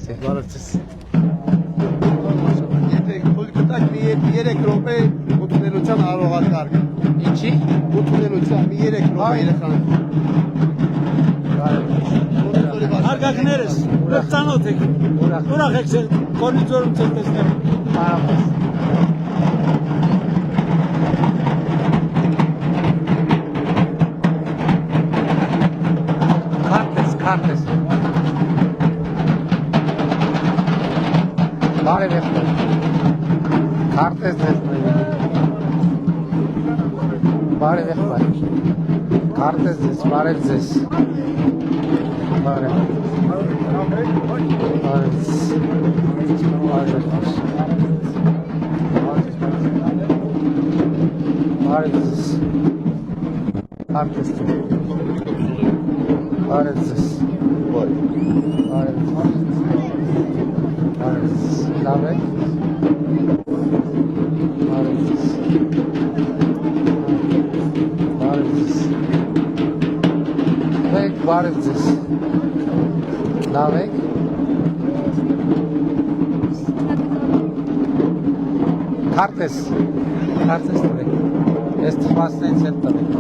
Բարեցես։ Եթե թույլ կտակ մի 3 րոպե օգնելության արողակարգ։ Ինչի։ Օգնելության մի 3 րոպե երեխան։ Հարգակներս, ծանոթ եք, ուրախ եք կորնիձորում ձեր տեսնել։ Քարտես։ Բարև եք։ Քարտես դեսնել։ Բարև եք։ Քարտես դես, բարև ձեզ։ Բարև ձեզ։ Լավ եք։ Քարտես տվեք։ Ես թխվածներից էլ տվեք։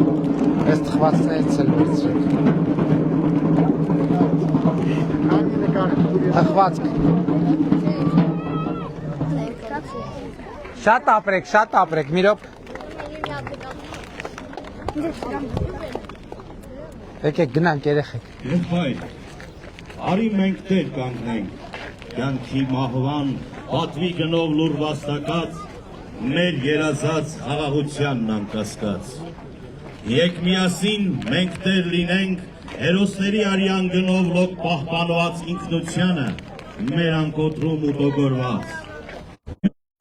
Ես թխվածներից էլ վերցրեք։ Թխվածք։ Շատ ապրեք, մի րոպե։ Եկեք գնանք երեխեք։ Եղբայր, արի մենք տեր կանգնենք, կյանքի մահվան, պատվի գնով լուր վաստակած, մեր երազած խաղաղությանն անկասկած։ Եկ միասին մենք տեր լինենք, հերոսների արյան գնով լոկ պահպանված ինքնությանը, մեր անկոտրում ու տոգորված։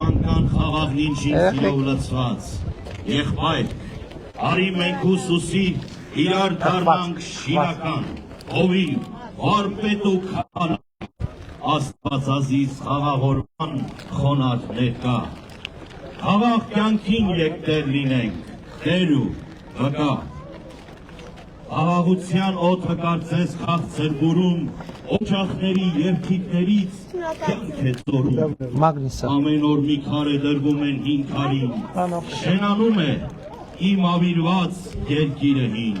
Անկան խաղաղն ինչին սիրով լծված, եղբայր, արի մենք ուսուսի, իրար դառնանք շինական, հովիվ, վարպետ ու քահանա, Աստվածազիզ խաղաղորման խոնարհ ներկա։ Խաղաղ կյանքին եկտեր լինենք, տեր ու վկա։ Խաղաղության օդը կարծես քաղցր բուրում, օջախների երդիքներից կյանք է ծորում։ Ամեն օր մի քար է դրվում են հին քարին, շենանում է իմ ավիրված երկիրը հին։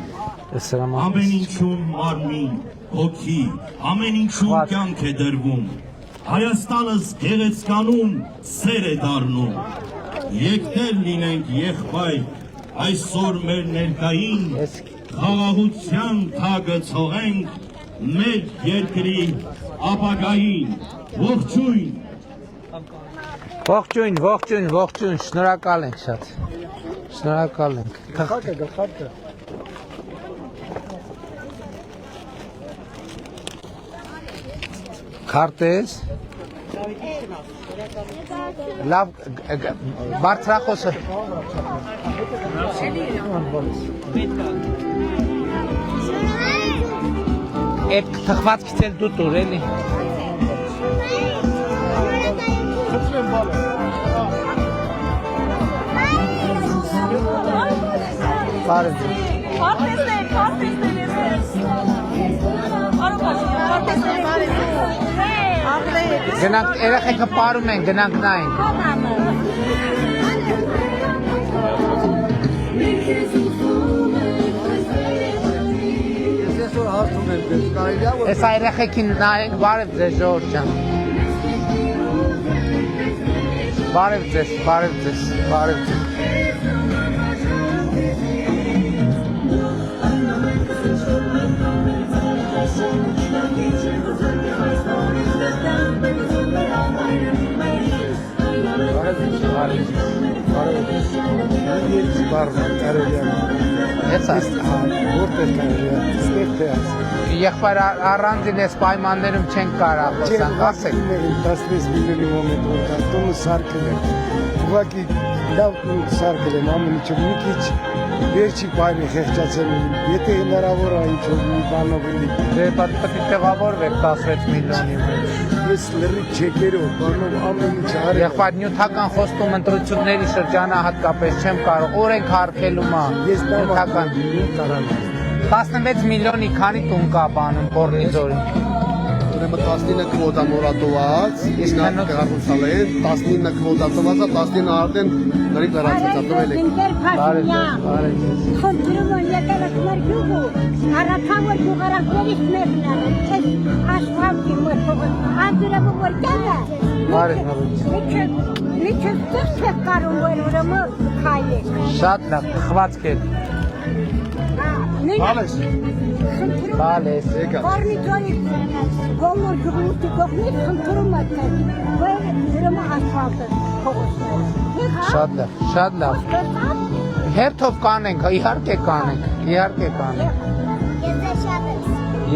Ամեն ինչում մարմին, հոգի, ամեն ինչում կյանք է դրվում, Հայաստանս գեղեցկանում սեր է դառնում, եկտեր լինենք եղբայր, այսօր մեր ներկային, խաղաղության թագը ցողենք, մեր երկրի ապագային, Ողջույն, շնորհակալ ենք շատ, շնորհակալ ենք։ Գլխարկը։ Քարտես։ Լավ, բարձրախոսը։ Այդ թխվածքից էլ դու տուր էլի։ Բարև։ Գնանք երեխեքը պարում են, գնանք նային։ Ես երեխեքին նայենք, բարև ձեզ ժողովուրդ ջան։ Բարև ձեզ։ Եղբայր առանձին ես պայմաններում չենք կարող խոսանք, ասեք։ 16 միլիոնի մոմենտ որ կա, տունը սարքել է, ուղղակի լավ տուն սարքել եմ, ամեն ինչը մի քիչ վերջի պայմի խեղճացել եմ, եթե հնարավոր է ինչ-որ մի բանով էլի։ Դե պետք է տեղավորվեք 16 միլիոնի մեջ։ Ես լրիվ չեկերով, բանով ամեն ինչ արել։ Եղբայր նյութական խոստում ընտրությունների շրջանահատկապես չեմ կարող, օրենք հարկելում է։ Ես նյութական 16 միլիոնի քանի տուն կա բանում Կորնիձորին։ ուրեմն 19 քվոտա նորատոված, իսկ նա կառուցալ է 19 քվոտա տված, 19 արդեն նորի վերածած տվել է։ Խնդրում եմ եկեք մեր գյուղը, առաքավոր գյուղարակներից մեկն է, այս աշխարհի մոտ, անդրը որ կա։ Լիքը ծխ կարում որ ուրեմն քայլեք։ Շատ լավ, խված կեր։ Բալես։ Բալես։ Բարմիջոյի գոմոր գումուտի գողնից խնդրում եմ, որ ուրեմն աշխարհը փողոցը։ Շատ լավ, շատ լավ։ Հերթով կանենք, իհարկե կանենք։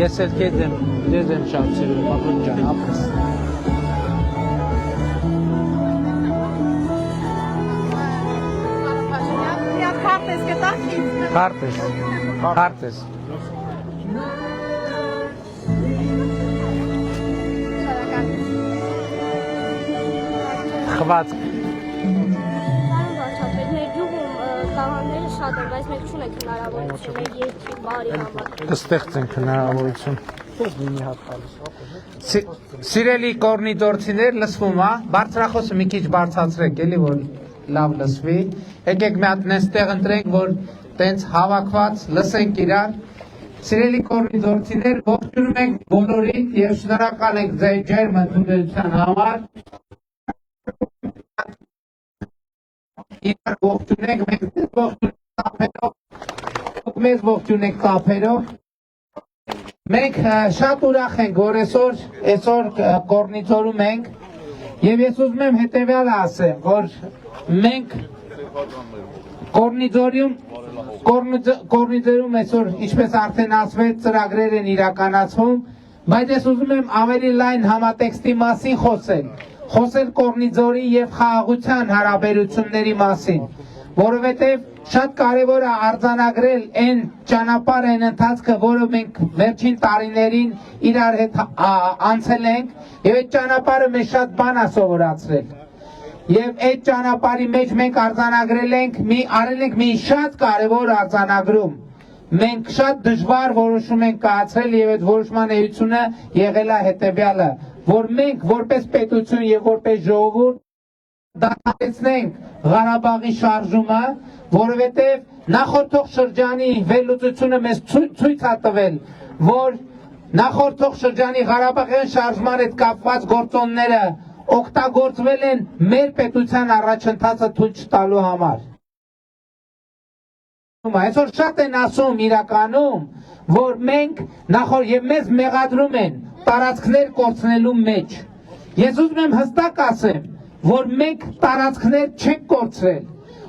Ես էլ քեզ եմ շատ սիրում, ապրոջ ջան, ապրես։ Քարտես։ Խված։ Տաղանները շատ են, բայց մենք չունենք հնարավորություն, մենք երկի բարի համար։ Կստեղծենք հնարավորություն։ Սիրելի կորնիդորցիներ, լսվում է, բարձրախոսը մի քիչ բարձրացրեք, էլի որ լավ լսվի։ Եկեք մի հատ նստեղ ընտրենք, որ տենց հավաքված լսենք իրար։ Սիրելի կորնիդորցիներ, ողջունում ենք բոլորին եւ շնորհակալ ենք ձեր ջերմ ընդունելության համար։ Իրար ողջունենք, մեզ ողջունենք կապերով։ Մենք շատ ուրախ ենք, որ այսօր կորնիձորում ենք եւ ես ուզում եմ հետեւյալը ասեմ, որ մենք կորնիձորում այսօր, ինչպես արդեն ասվեց, ծրագրեր են իրականացվում, բայց ես ուզում եմ ավելի լայն համատեքստի մասին խոսել կորնիձորի եւ խաղաղության հարաբերությունների մասին, որովհետեւ շատ կարևոր է արձանագրել այն ճանապարհը, այն ընթացքը, որը մենք վերջին տարիներին իրար հետ անցել ենք եւ այդ ճանապարհը մեզ շատ բան է սովորացրել։ Եվ այդ ճանապարհի մեջ մենք արձանագրել ենք, արել ենք մի շատ կարևոր արձանագրում։ Մենք շատ դժվար որոշում ենք կայացրել եւ այդ որոշման էությունը եղել է հետեւյալը, որ մենք որպես պետություն եւ որպես ժողովուրդ դադարեցնենք Ղարաբաղի շարժումը, որովհետեւ նախորդող շրջանի վերլուծությունը մեզ ցույց է տվել, որ նախորդող շրջանի Ղարաբաղյան շարժման հետ կապված գործոնները օգտագործվել են մեր պետության առաջընթացը թույլ չտալու համար։ Այսօր շատ են ասում իրականում, որ մենք եւ մեզ մեղադրում են տարածքներ կորցնելու մեջ։ Ես ուզում եմ հստակ ասեմ, որ մենք տարածքներ չենք կորցրել,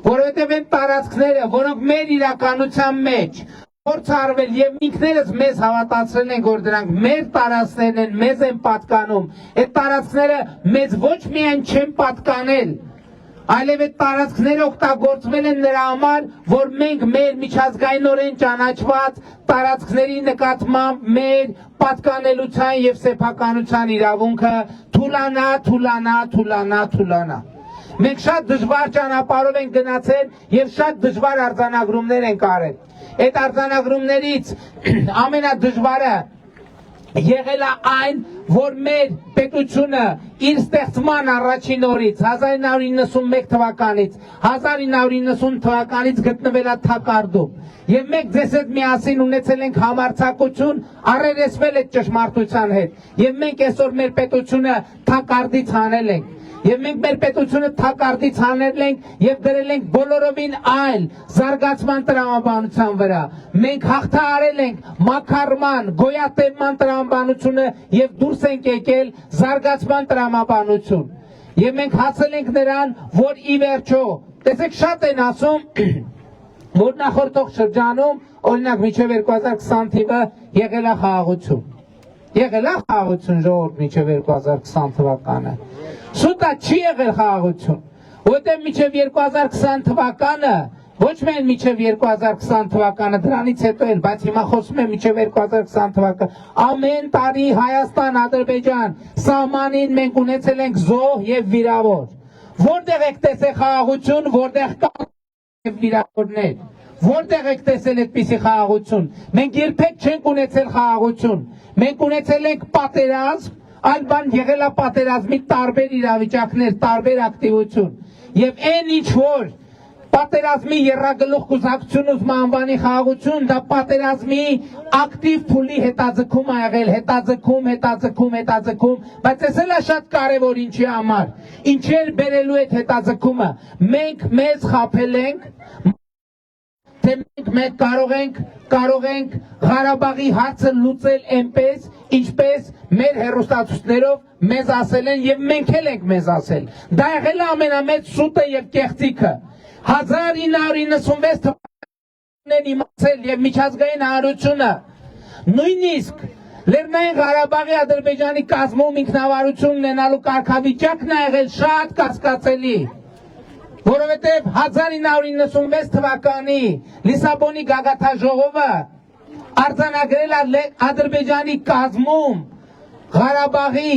որովհետև այն տարածքները, որոնք մեր իրականության մեջ փորձարվել եւ ինքներս մեզ հավատացրել են, որ դրանք մեր տարածքներն են, մեզ են պատկանում, այդ տարածքները մեզ ոչ միայն չեն պատկանել, այլև այդ տարածքները օգտագործվել են նրա համար, որ մենք մեր միջազգայինորեն ճանաչված տարածքների նկատմամբ մեր պատկանելության եւ սեփականության իրավունքը թուլանա։ Մենք շատ դժվար ճանապարհով ենք գնացել եւ շատ դժվար արձանագրումներ ենք արել։ Այդ արձանագրումներից ամենադժվարը եղել է այն, որ մեր պետությունը իր ստեղծման առաջին օրից 1991 թվականից 1990 թվականից գտնվել է թակարդում եւ մենք ձեզ հետ միասին ունեցել ենք համարձակություն առերեսվել այդ ճշմարտության հետ եւ մենք այսօր մեր պետությունը թակարդից հանել ենք եւ մենք մեր պետությունը թակարդից հանել ենք եւ դրել ենք բոլորովին այլ զարգացման տրամաբանության վրա։ Մենք հաղթահարել ենք մաքարման, գոյատևման տրամաբանությունը եւ դուրս ենք եկել զարգացման տրամաբանություն։ Եվ մենք հասել ենք նրան, որ ի վերջո, տեսեք շատ են ասում, որ նախորդող շրջանում, օրինակ մինչև 2020 թվականը եղել է խաղաղություն։ Եղել է խաղաղություն ժողովուրդ մինչև 2020 թվականը։ Սուտա չի եղել խաղաղություն, որտեղ մինչև 2020 թվականը, ոչ միայն մինչև 2020 թվականը, դրանից հետո էլ, բայց հիմա խոսում եմ մինչև 2020 թվականը, ամեն տարի Հայաստան, Ադրբեջան սահմանին մենք ունեցել ենք զոհ եւ վիրավոր։ Որտեղ եք տեսել խաղաղություն, որտեղ կան վիրավորներ, Որտեղ եք տեսել այդպիսի խաղաղություն։ Մենք երբեք չենք ունեցել խաղաղություն։ Մենք ունեցել ենք պատերազմ, այլ բան եղել է պատերազմի տարբեր իրավիճակներ, տարբեր ակտիվություն։ Եվ այն ինչ որ պատերազմի եռագլուխ կուսակցություն ուզում անվանի խաղաղություն, դա պատերազմի ակտիվ փուլի հետաձգում ա եղել, հետաձգում, բայց էս էլ է շատ կարևոր ինչի համար։ Ինչեր բերելու այդ հետաձգումը։ Մենք մեզ խաբել ենք, թե մենք կարող ենք Ղարաբաղի հարցը լուծել այնպես, ինչպես մեր հեռուստացույցներով մեզ ասել են եւ մենք էլ ենք մեզ ասել։ Դա եղել է ամենամեծ սուտը եւ կեղծիքը։ 1996 թվականին իմացել եւ միջազգային հանրությունը նույնիսկ Լեռնային Ղարաբաղի Ադրբեջանի կազմում ինքնավարություն ունենալու կարգավիճակն է եղել շատ կասկածելի, որովհետեւ 1996 թվականի Լիսաբոնի գագաթաժողովը արձանագրել է Ադրբեջանի կազմում Ղարաբաղի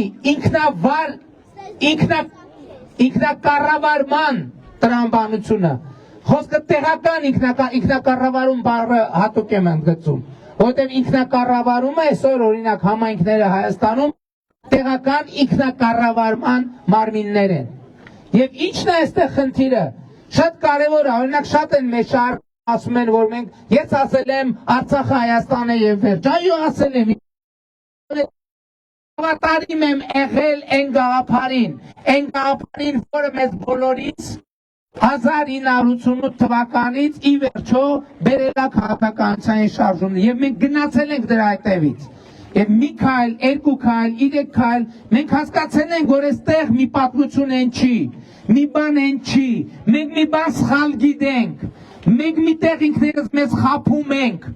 ինքնակառավարման տրամաբանությունը։ Խոսքը տեղական ինքնակառավարում բառը հատուկ եմ ընդգծում, որովհետև ինքնակառավարումը այսօր օրինակ համայնքները Հայաստանում տեղական ինքնակառավարման մարմիններ են։ Եվ ինչն է այստեղ խնդիրը։ Շատ կարևոր է, օրինակ շատ են մեր շարք ասում են, որ ես ասել եմ Արցախը Հայաստան է եւ վերջ։ Այո, ասել եմ։ Հավատարիմ եմ եղել այն գաղափարին, որը մեզ բոլորից 1988 թվականից ի վերջո բերել է քաղաքականության շարժումը եւ մենք գնացել ենք դրա հետևից։ Եվ մի քայլ, երկու քայլ, 3 քայլ մենք հասկացել ենք, որ այստեղ մի պատմություն են չի, մի բան են չի, մենք մի բան սխալ գիտենք, մենք միտեղ ինքներս մեզ խաբում ենք։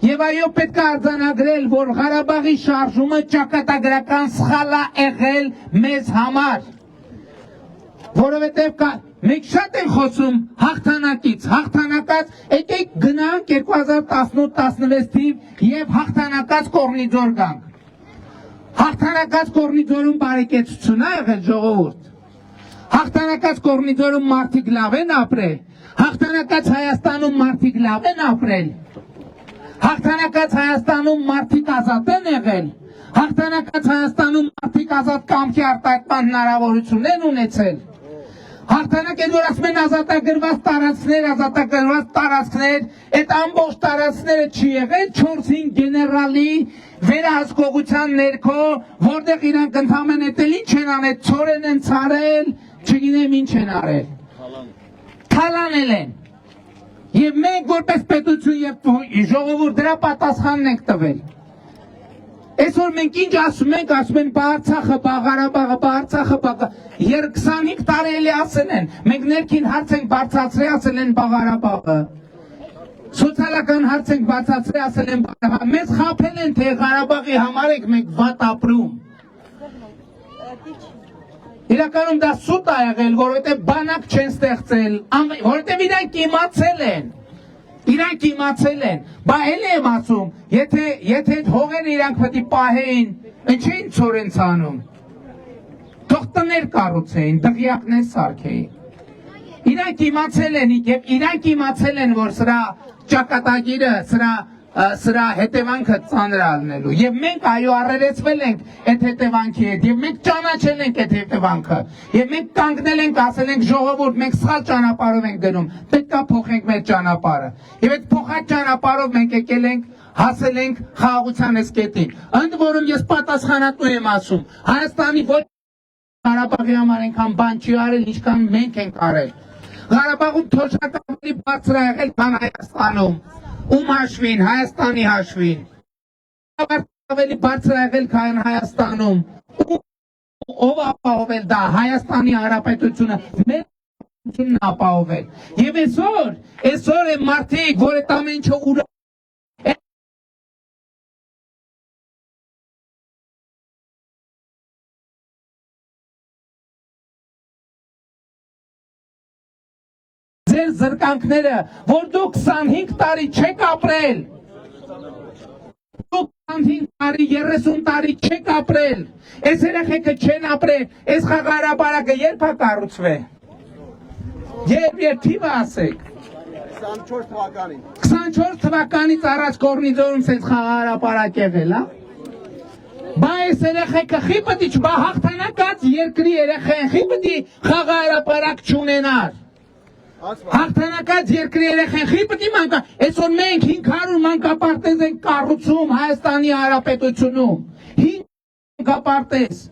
Եվ այո, պետք է արձանագրել, որ Ղարաբաղի շարժումը ճակատագրական սխալ է եղել մեզ համար։ Որովհետև մենք շատ ենք խոսում հաղթանակից, եկեք գնանք 2018-16 թիվ եւ հաղթանակած Կորնիձոր գանք։ Հաղթանակած Կորնիձորում բարեկեցություն է եղել ժողովուրդ։ Հաղթանակած Կորնիձորում մարդիկ լավ են ապրել։ Հաղթանակած Հայաստանում մարդիկ լավ են ապրել։ Հաղթանակած Հայաստանում մարդիկ ազատ են եղել։ Հաղթանակած Հայաստանում մարդիկ ազատ կամքի արտահայտման հնարավորություն են ունեցել։ Հաղթանակ են, որ ասում են ազատագրված տարածքներ, այդ ամբողջ տարածքները չի եղել 4-5 գեներալի վերահսկողության ներքո, որտեղ իրանք ընդհանրեն էլ ինչ են անել, ցորեն են ցարել, չգիտեմ ինչ են արել։ Թալանել են։ Եվ մենք որպես պետություն եւ ժողովուրդ դրա պատասխանն ենք տվել։ Այսօր մենք ինչ ասում ենք Արցախը, Ղարաբաղը, 25 տարի էլի ասել են, մենք ներքին հարց ենք բարձրացրել, ասել են Ղարաբաղը, սոցիալական հարց ենք բարձրացրել, ասել են Ղարաբաղը, մեզ խաբել են, թե Ղարաբաղի համար ենք մենք վատ ապրում։ Իրականում դա սուտ է եղել, որովհետև բանակ չեն ստեղծել, որովհետև իրանք իմացել են, բա էլի եմ ասում, եթե հողերը իրանք պետք է պահեին, ինչ էին ցորեն ցանում, թող տներ կառուցեին, դղյակներ սարքեին։ Իրանք իմացել են, եւ իրանք իմացել են, որ սրա ճակատագիրը, սրա հետևանքը ծանր ալնելու։ Եվ մենք այո առերեսվել ենք այդ հետևանքի հետ, եւ մենք ճանաչել ենք այդ հետևանքը։ Եվ մենք կանգնել ենք, ասել ենք ժողովուրդ, մենք սխալ ճանապարհով ենք գնում, պետք է փոխենք մեր ճանապարհը։ Եվ այդ փոխած ճանապարհով մենք եկել ենք, հասել ենք խաղաղության սկեթին։ Ընդ որում ես պատասխանատու եմ ասում, Հայաստանի ոչ Ղարաբաղի համար այնքան բան չի արել, ինչքան մենք ենք արել։ Ղարաբաղում թոշակը ավելի բարձր է եղել, քան Հայաստանում։ Ում հաշվին, Հայաստանի հաշվին։ Ավելի բարձր է եղել, քան Հայաստանում։ Ով ապահովել դա, Հայաստանի Հանրապետությունը, մեր հանրապետությունն ապահովել։ Եվ այսօր է մարդիկ, որ այդ ամեն ինչը ուրա ձեր զրկանքները, որ դուք 25 տարի չեք ապրել, դուք 25 տարի, 30 տարի չեք ապրել, այս երեխեքը չեն ապրել, այս խաղաղապարակը երբ է կառուցվել, երբ թիվը ասեք, 24 թվականին 24 թվականից առաջ Կորնիձորում սենց խաղահարապարակ եղել, հա։ Բա այս երեխեքը խի պտի չբա հաղթանակած երկրի երեխեն խի պտի խաղահարապարակ չունենար։ Հաղթանակած երկրի երեխեն խի պտի մանկա, այսօր մենք 500 մանկապարտեզ ենք կառուցում Հայաստանի Հանրապետությունում, 5 մանկապարտեզ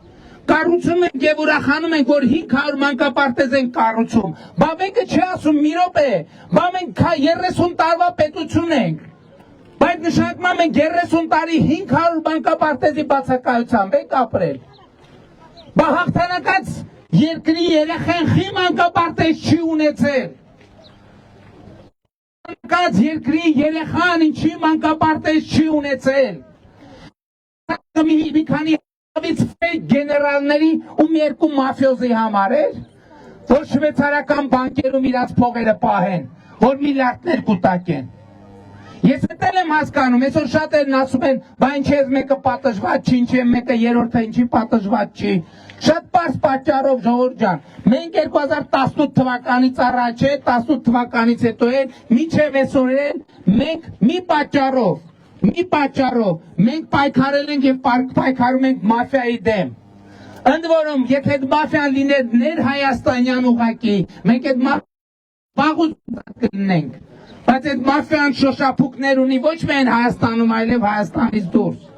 կառուցում ենք եւ ուրախանում ենք, որ 500 մանկապարտեզ ենք կառուցում, բա մեկը չի ասում մի րոպե, բա մենք 30 տարվա պետություն ենք, բայց նշանակում է մենք 30 տարի 500 մանկապարտեզի բացակայությամբ ենք ապրել, բա հաղթանակած երկրի երեխեն խի մանկապարտեզ չի ունեցել, հաղթանակած երկրի երեխան ինչի մանկապարտեզ չի ունեցել, մի քանի ֆեյք գեներալների ու երկու մաֆիոզի համար էր, որ շվեյցարական բանկերում իրաց փողերը պահեն, որ միլիարդներ կուտակեն։ Ես էլ եմ հասկանում, այսօր շատերն ասում են, բա ինչ ես մեկը պատժված չի, ինչ է մեկը երրորդը ինչի պատժված չի։ Շատ պարզ պատճառով ժողովուրդ ջան, մենք 2018 թվականից առաջ է, 18 թվականից հետո է, մինչև այսօր է, մենք մի պատճառով մենք պայքարել ենք եւ պայքարում ենք մաֆիայի դեմ։ Ընդ որում, եթե մաֆիան լիներ ներհայաստանյան ուղղակի, մենք այդ վաղուց կլինենք, բայց այդ մաֆիան շոշափուկներ ունի ոչ միայն Հայաստանում, այլև Հայաստանից դուրս։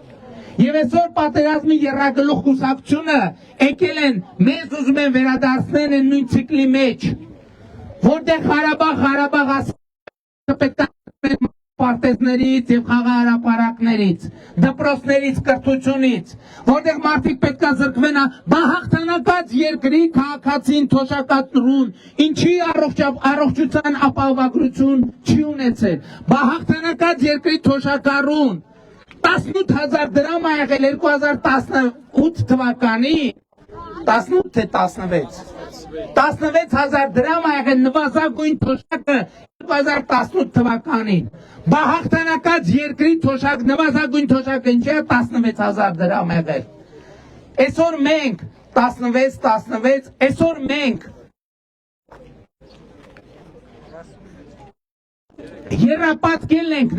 Եվ այսօր պատերազմի եռագլուխ կուսակցությունը եկել են, մեզ ուզում են վերադարձնել են նույն ցիկլի մեջ, որտեղ Ղարաբաղ ասում պարտեզներից եւ խաղահարապարակներից, դպրոցներից, կրթությունից, որտեղ մարդիկ պետք է զրկվեն, բա հաղթանակած երկրի քաղաքացին, թոշակատրուն, ինչի առողջության ապահովագրություն չի ունեցել, բա հաղթանակած երկրի թոշակառուն 18,000 դրամ ա եղել 2018 թվականի, 18 թե 16, 16,000 դրամ ա եղել նվազագույն թոշակը 2018 թվականին, բա հաղթանակած երկրի թոշակ, նվազագույն թոշակը ինչ է 16,000 դրամ եղել, այսօր մենք 16, այսօր մենք եռապատկել ենք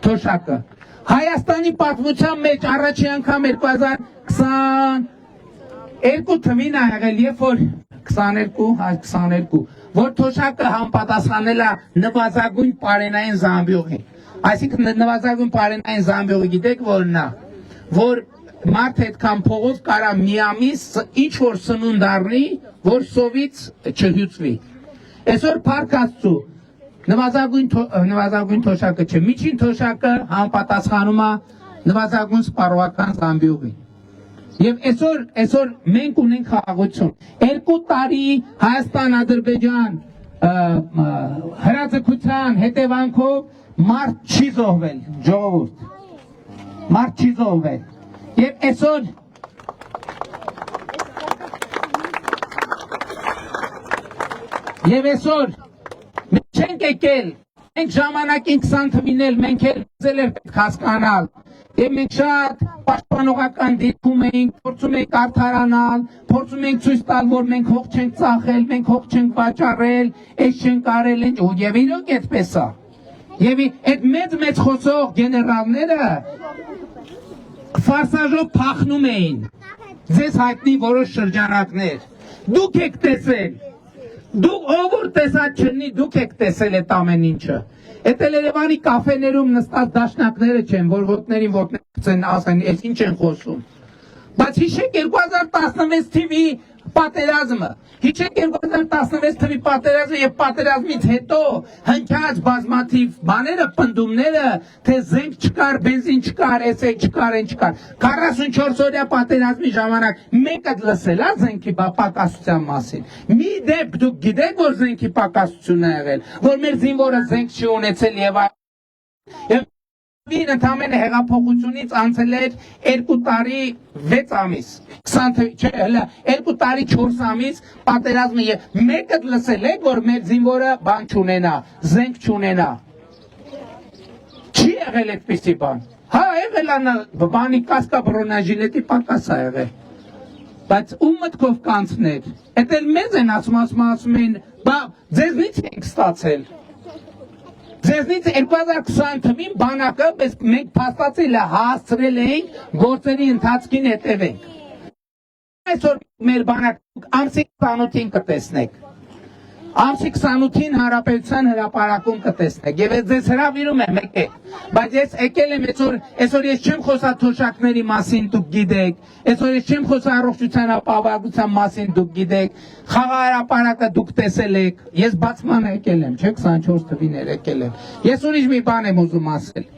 թոշակը, Հայաստանի պատմության մեջ առաջի անգամ 2022 թվին ա եղել, երբ որ 22, որ թոշակը համապատասխանել է նվազագույն պարենային զամբյուղի, այսինքն նվազագույն պարենային զամբյուղը գիտեք որն է, որ մարդ այդքան փողով կարա մի ամիս ինչ որ սնունդ առնի, որ սովից չհյուծվի, այսօր փառք Աստծու, նվազագույն թոշակը չէ, միջին թոշակը համապատասխանում է նվազագույն սպառողական զամբյուղին։ Եվ այսօր մենք ունենք խաղաղություն։ 2 տարի Հայաստան-Ադրբեջան հրաձգության հետևանքով մարդ չի զոհվել, ժողովուրդ։ Մարդ չի զոհվել։ Եվ այսօր մենք չենք եկել, մենք ժամանակին 20 թվին էլ մենք էլ ձել էր պետք հասկանալ, եւ մենք շատ պաշտպանողական դիրքում էինք, փորձում էինք արդարանալ, փորձում էինք ցույց տալ, որ մենք հող չենք ծախել, մենք հող չենք վաճառել, այս չենք արել, եւ իրոք այդպես է։ Եվ այդ մեծ խոսող գեներալները ֆարսաժով փախնում էին, ձեզ հայտնի որոշ շրջանակներ, դուք եք տեսել, դուք ով որ տեսած չնի, դուք եք տեսել այդ ամեն ինչը։ Այդ Երևանի կաֆեներում նստած դաշնակները չեն, որ ոտներին ոտներցեն ասեն, այս ինչ են խոսում։ Բայց հիշեք 2016 թվի պատերազմը, հիշեք 2016 թվի պատերազմը եւ պատերազմից հետո հնչած բազմաթիվ բաները, պնդումները, թե զենք չկար, բենզին չկար, էս չկար, այն չկար։ 44 օրյա պատերազմի ժամանակ մեկը լսել է զենքի պակասության մասին։ Մի դեպք դուք գիտեք, որ զենքի պակասություն է եղել, որ մեր զինվորը զենք չի ունեցել եւ ընդամենը հեղափոխությունից անցել էր 2 տարի 6 ամիս, 2 տարի 4 ամիս պատերազմը եւ մեկը լսել եք, որ մեր զինվորը բան չունենա, զենք չունենա։ Չի եղել այդպիսի բան։ Հա, եղել է բանի կասկա բրոնաժիլետի պակաս է եղել։ Բայց ում մտքով կանցներ։ Էդ էլ մեզ են ասում են, բա ձեզնից ենք ստացել։ Ձեզնից 2020 թվին բանակը մենք փաստացի հասցրել էինք գործերի ընթացքին հետևենք։ Այսօր մեր բանակը ամսի 28-ին կտեսնեք։ Ամսի 28-ին Հանրապետության հրապարակում կտեսնեք եւ ես հրավիրում եմ եկեք, բայց ես եկել եմ այսօր ես չեմ խոսա թոշակների մասին դուք գիտեք, այսօր ես չեմ խոսա առողջության ապահովության մասին դուք գիտեք, խաղահրապարակը դուք տեսել եք, ես բացման եկել եմ, չէ՞, 24 թվին եկել եմ, ես ուրիշ մի բան եմ ուզում ասել։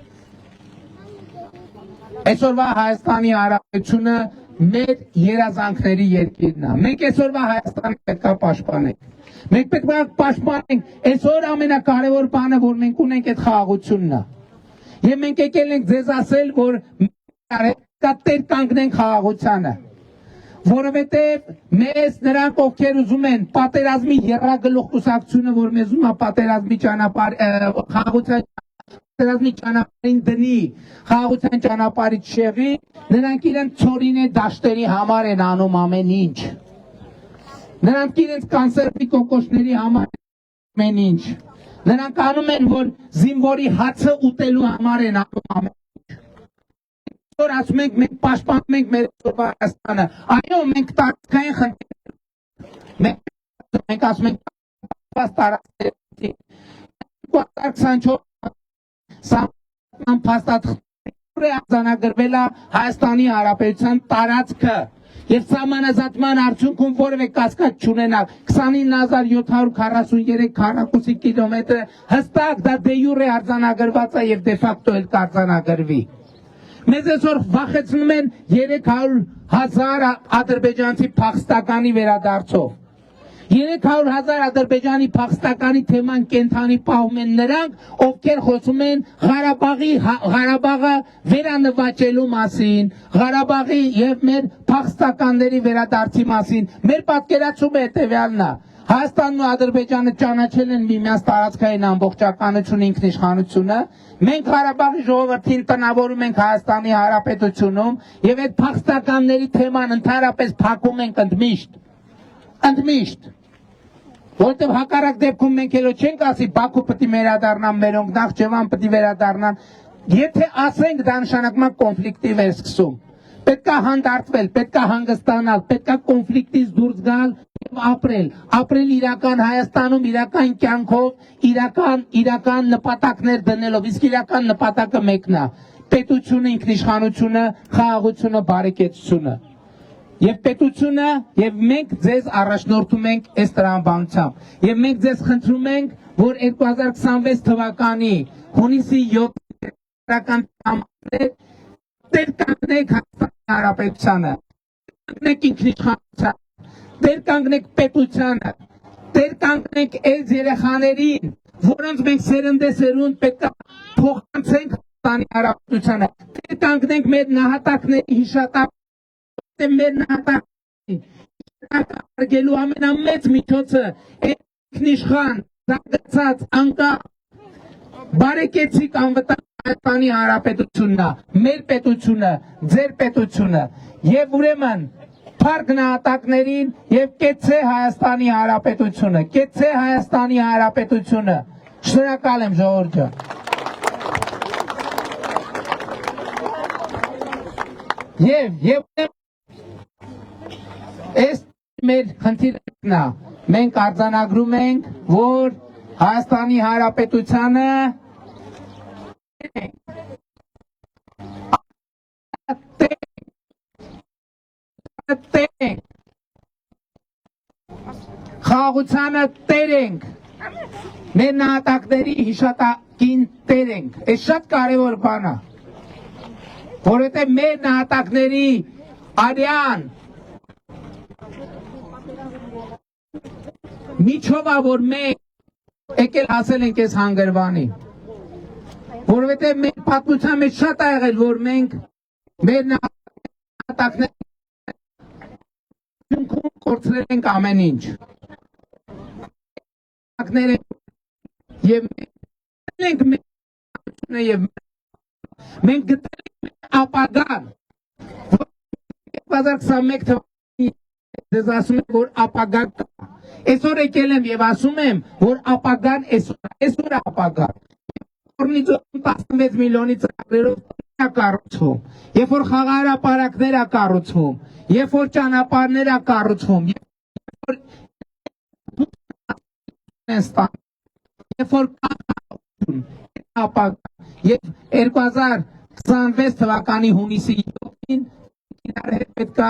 Այսօրվա Հայաստանի Հանրապետությունը մեր երազանքների երկիրն է, մենք այսօրվա Հայաստանը պետք է պաշտպանենք։ Մենք պետք է պաշտպանենք, այսօր ամենակարևոր բանը, որ մենք ունենք այդ խաղաղությունն է։ Եվ մենք եկել ենք ձեզ ասել, որ տեր կանգնենք խաղաղությանը, որովհետև մեզ նրանք, ովքեր ուզում են պատերազմի եռագլուխ կուսակցությունը, որ մեզ ուզում է պատերազմի ճանապարհ խաղաղության պատերազմի ճանապարհին դնի, խաղաղության ճանապարհից շեղի, նրանք իրենց ծորինե դաշտերի համար են անում ամեն ինչ։ Նրանք իրենց կանսերվի կոկոշների համար ամեն ինչ։ Նրանք անում են, որ զինվորի հացը ուտելու համար են անում ամեն ինչ։ Որ ասում ենք, մենք պաշտպանում ենք մեր Հայաստանը։ Այո, մենք տարածքային խնդիր մենք ասում ենք տարածքների 2024 սահման փաստաթղթերը արձանագրվել է Հայաստանի Հանրապետության տարածքը եւ սահմանազատման արդյունքում որևէ կասկած չունենալ 29743 քառակուսի կիլոմետր հստակ դա դե յուրե արձանագրված է եւ դե ֆակտո էլ կարձանագրվի։ Մեզ այսօր վախեցնում են 300,000 ադրբեջանցի փախստականի վերադարձով։ 300,000 ադրբեջանի փախստականի թեման կենթանի պահում են նրանք, ովքեր խոսում են Ղարաբաղը վերանվաճելու մասին, Ղարաբաղի եւ մեր փախստականների վերադարձի մասին։ Մեր պատկերացումը հետեւյալն է. Հայաստանն ու Ադրբեջանը ճանաչել են միմյանց տարածքային ամբողջականությունը, ինքնիշխանությունը։ Մենք Ղարաբաղի ժողովրդին տնավորում ենք Հայաստանի Հանրապետությունում եւ այդ փախստականների թեման ընդհանրապես փակում ենք ընդմիշտ։ Որտեւ հակառակ դեպքում մենք էլ չենք ասի Բաքու պետք է վերադառնան, մերոնք Նախճեվան պետք է վերադառնան։ Եթե ասենք դա նշանակում է կոնֆլիկտի վեր սկսում։ Պետք է հանդարտվել, պետք է հանգստանալ, պետք է կոնֆլիկտից դուրս գալ եւ ապրել իրական Հայաստանում, իրական կյանքով, իրական նպատակներ դնելով, իսկ իրական նպատակը մեկն է՝ պետությունը, ինքնիշխանությունը, խաղաղությունը, բարեկեցությունը։ Եվ պետությունը, եւ մենք ձեզ առաջնորդում ենք այս տրամաբանությամբ։ Եվ մենք ձեզ խնդրում ենք, որ 2026 թվականի հունիսի 7-ական համարներ դեր կանգնեք Հայաստանի Հանրապետությանը, կանգնեք ինքնիշխանությանը, դեր կանգնեք պետությանը, դեր կանգնեք այս երեխաներին, որոնց մենք սերնդեսերունդ պետք է փոխանցենք Հայաստանի Հանրապետությանը, դեր կանգնենք մեր նահատակների հիշատակ մեր նահատակարգելու ամենամեծ միջոցը ինքնիշխան, զարգացած, անկախ բարեկեցիկ անվտանգ Հայաստանի Հանրապետությունն է, մեր պետությունը, ձեր պետությունը, եւ ուրեմն փառք նահատակներին եւ կեցցե Հայաստանի Հանրապետությունը, կեցցե Հայաստանի Հանրապետությունը։ Շնորհակալ եմ ժողովուրդ ջան։ Եվ Այս մեր խնդիրն է, մենք արձանագրում ենք, որ Հայաստանի Հանրապետությանը խաղաղությանը տեր ենք, մեր նահատակների հիշատակին տեր ենք, այս շատ կարևոր բան է, որովհետև մեր նահատակների արյան միջովա, որ մենք եկել հասել ենք այս հանգրվանի, որովհետև մեր պատմության մեջ շատ ա եղել, որ մենք մեր նահատակների կորցրել ենք ամեն ինչ։ Եվ մենք գտել ենք ապագան, 2021 թվականի դες ասում եմ, որ ապագան կա։ Այսօր եկել եմ եւ ասում եմ, որ ապագան այսօր է ապագան։ Օրնիցում 16 միլիոնի ծրագրերով է կառուցվում, երբ որ խաղահարապարակներ է կառուցվում, երբ որ ճանապարհներ է կառուցվում, երբ որ եւ 2026 թվականի հունիսի 7-ին իրար հետ պետք է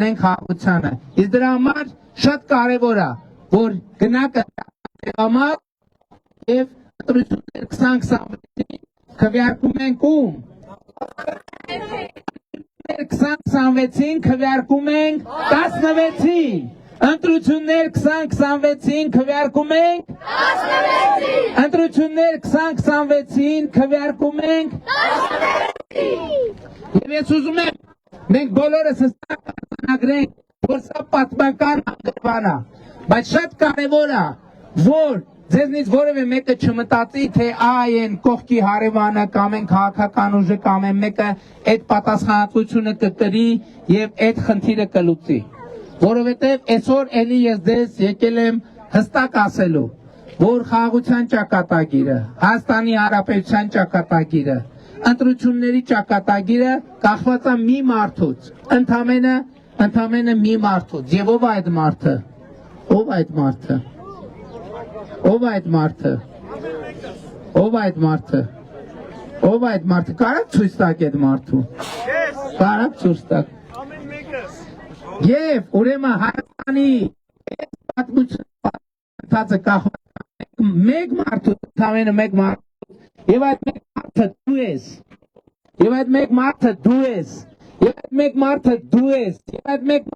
նենք խաղաղությանը։ Իսկ դրա համար շատ կարևոր է, որ գնաք համար եւ ընտրություններ 2026-ին քվեարկում ենք ում 2026-ին քվեարկում ենք 16-ին ընտրություններ 2026-ին քվեարկում ենք 16-ին ընտրություններ 2026-ին քվեարկում ենք 16-ին Եվ ես ուզում եմ մենք բոլորս հստակ արձանագրենք, որ սա պատմական անգրվան է, բայց շատ կարևոր է, որ ձեզնից որևէ մեկը չմտածի, թե այն կողքի հարևանը կամ են քաղաքական ուժը կամ են մեկը այդ պատասխանատվությունը կկրի եւ այդ խնդիրը կլուծի։ Որովհետեւ այսօր էլի ես դες եկել եմ հստակ ասելու, որ խաղաղության ճակատագիրը, Հայաստանի Հանրապետության ճակատագիրը, ընտրությունների ճակատագիրը կախված է մի մարդուց, ընդամենը մի մարդուց։ Եվ ով է այդ մարդը։ Ով է այդ մարդը։ Ով է այդ մարդը։ Ով է այդ մարդը։ Ով է այդ մարդը։ Կարաք ցույց տաք այդ մարդու։ Կարաք ցույց տաք։ Եվ ուրեմն Հայաստանի պատմության ընթացը կախված է մեկ մարդու, ընդամենը մեկ մարդու։ Եվ այդ մեկ մարդը դու ես, եւ այդ մեկ մարդը դու ես, եւ այդ մեկ մարդը դու ես, եւ այդ մեկ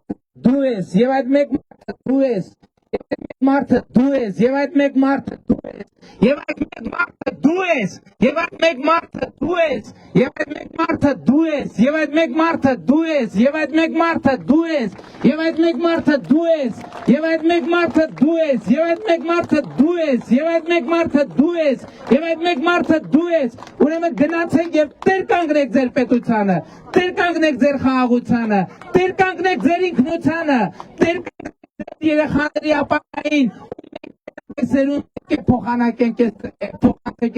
դու ես, եւ այդ մեկ մարդը դու ես, եւ այդ մեկ մարդը դու ես, եւ այդ մեկ մարդը դու ես, եւ այդ մեկ մարդը դու ես, եւ այդ մեկ մարդը դու ես, եւ այդ մեկ մարդը դու ես, եւ այդ մեկ մարդը դու ես, եւ այդ մեկ մարդը դու ես, եւ այդ մեկ մարդը դու ես, եւ այդ մեկ մարդը դու ես, եւ այդ մեկ մարդը դու ես, եւ այդ մեկ մարդը դու ես, ուրեմն գնացեք եւ տեր կանգնեք ձեր պետությանը, տեր կանգնեք ձեր խաղաղությանը, տեր կանգնեք ձեր ինքնությանը, տեր երեխաների ապագային փոխանակենք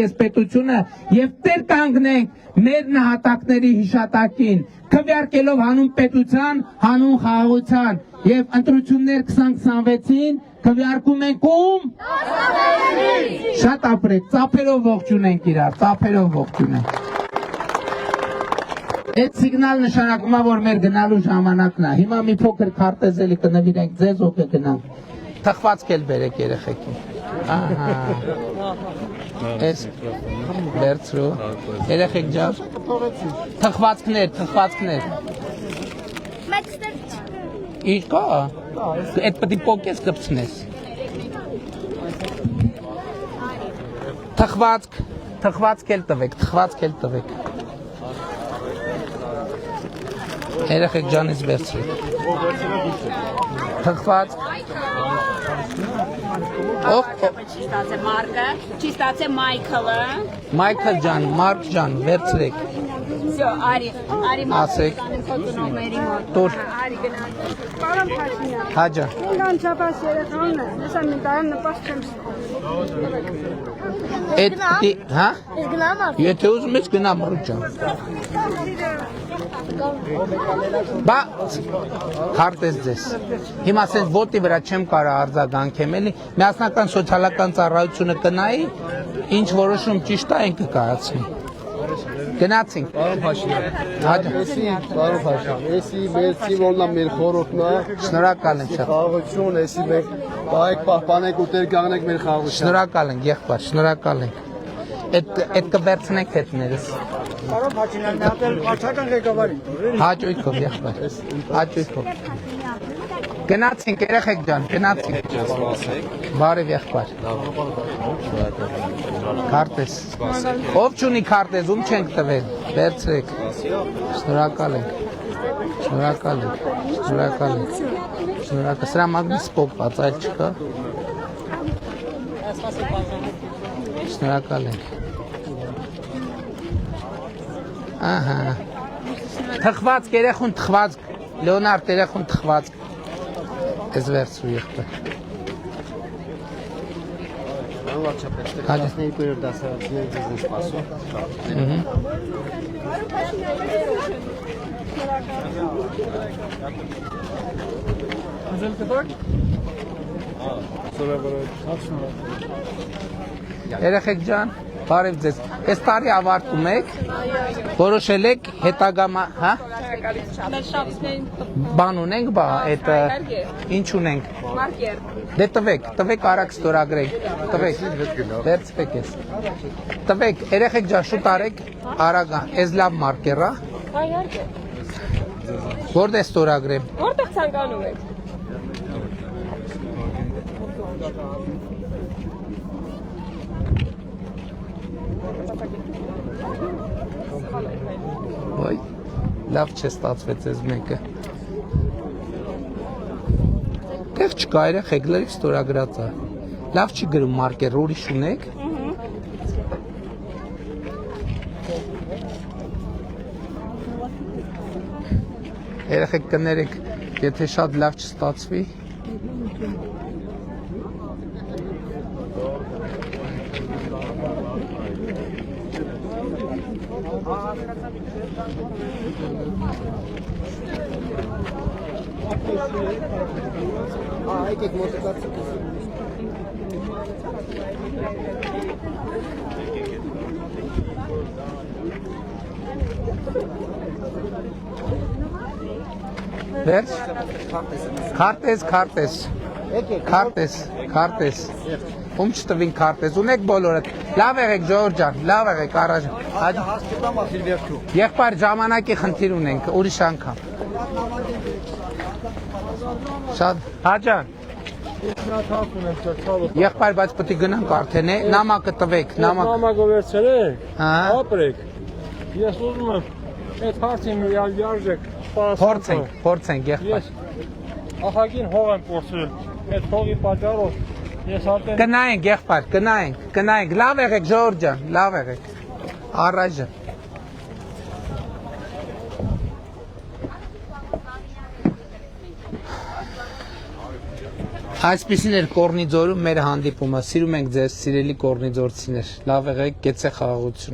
այս պետությունը եւ տեր կանգնենք մեր նահատակների հիշատակին, քվեարկելով հանուն պետության, հանուն խաղաղության եւ ընտրություններ 2026-ին քվեարկում ենք ում շատ ապրեք, ծափերով ողջունենք իրար, ծափերով ողջունենք։ Այդ սիգնալ նշանակում է, որ մեր գնալու ժամանակն է։ Հիմա մի փոքր քարտեզ էլի կնվիրենք ձեզ, ով կգնանք։ Թխվածք էլ բերեք երեխեքին։ Ահա։ Էս վերցրու։ Երեխեք ջան։ Թխվածքներ։ Ինչ կա։ Այդ պետք է փոքես կպցնես։ Թխվածք էլ տվեք։ Երեխեք ջանից վերցրեք։ Թխված։ Չիստացե Մարկը, չիստացե Մայքլը։ Մայքլ ջան, Մարկ ջան, վերցրեք։ Всё, Արի ասեք։ ֆոտոնոմերի մոտ։ Տուր։ Արի գնանք։ Պարոն Փաշինյան։ Հաջա։ Ինձ անչափահաս երեխան է, հեսա մի տարի նպաստ չեմ Այդ հա։ Ես գնամ արդեն։ Եթե ուզում ես գնա Մարկ ջան։ Բա քարտեզ ձեզ։ Հիմա ասես ոտի վրա չեմ կարա արձագանքեմ էլի, միասնական սոցիալական ծառայությունը կնայի, ինչ որոշում ճիշտ է այն կկայացնի։ Գնացինք։ Պարոն Փաշինյան։ Հաջա։ Պարոն Փաշինյան, էսի մեր ցիվոլնա մեր խորհուրդն է։ Շնորհակալ եմ շատ։ Խաղաղություն, էսի մենք բայեք պահպանենք ու տեր կանգնենք մեր խաղաղության։ Շնորհակալ ենք, եղբայր, շնորհակալ ենք։ Այդ կվերցնենք հետներս։ Պարոն Փաշինյան, մի հատ էլ վարչական ղեկավարին տորել։ Հաճույքով եղբայր։ Հաճույքով։ Գնացինք երեխեք ջան, գնացինք։ Բարև եղբայր։ Քարտեզ։ Ով չունի քարտեզ, ում չենք տվել։ Վերցրեք։ Շնորհակալ ենք։ Շնորհակալ։ Սրա մագնիս փոփած այլ չկա։ Շնորհակալ ենք։ Ահա։ Թխվածք երեխուն թխվածք, Լեոնարդ երեխուն թխվածք։ Ես վերցրու եղբայր։ Պարոն վարչապետ, 12-րդ դասարանցիների ձեզ են սպասում։ Երեխեք ջան, բարև ձեզ։ Այս տարի ավարտում եք, որոշել եք հետագա, հա? Մեր շապսներին Բան ունենք, բա, այդ ինչ ունենք։ մարկեր։ Դե տվեք արագ ստորագրենք, տվեք, վերցվեք ես։ Տվեք, երեխեք ջան, շուտ արեք, արագ, այս լավ մարկեր է։ Այո, Որտե՞ղ ստորագրեմ։ որտեղ ցանկանում եք։ Ոյ, լավ չէ ստացվեց այս մեկը։ Տեղ չկա երեխեք, լրիվ ստորագրած է։ Լավ չի գրում մարկեր, ուրիշ ունեք։ Երեխեք կներեք, եթե շատ լավ չստացվի։ Եկեք մոտիկացեք։ Վերջ։ Քարտես։ Ում չտվին քարտես, ունեք բոլորը։ Լավ եղեք Ժողովուրդ ջան, լավ եղեք առաջ։ Հասկացա մասի վերջու։ Եղբայր ժամանակի խնդիր ունենք, ուրիշ անգամ։ Շատ, հաջան։ Եղբայր, բայց պետք է գնանք արդեն է, նամակը տվեք, նամակ։ Նամակը վերցրել եք, Հա։ ապրեք։ Ես ուզում եմ այդ հարցին լիարժեք Փորձենք, եղբայր։ Ես ախագին հող եմ փորձել։ Այդ հողի պատճառով ես արդեն Գնայենք, եղբայր, գնայենք, լավ եղեք Ժողովուրդ ջան, լավ եղեք։ Առայժմ։ Այսպիսին էր Կորնիձորում մեր հանդիպումը, սիրում ենք ձեզ, սիրելի կորնիձորցիներ, լավ եղեք, գեցե խաղաղություն։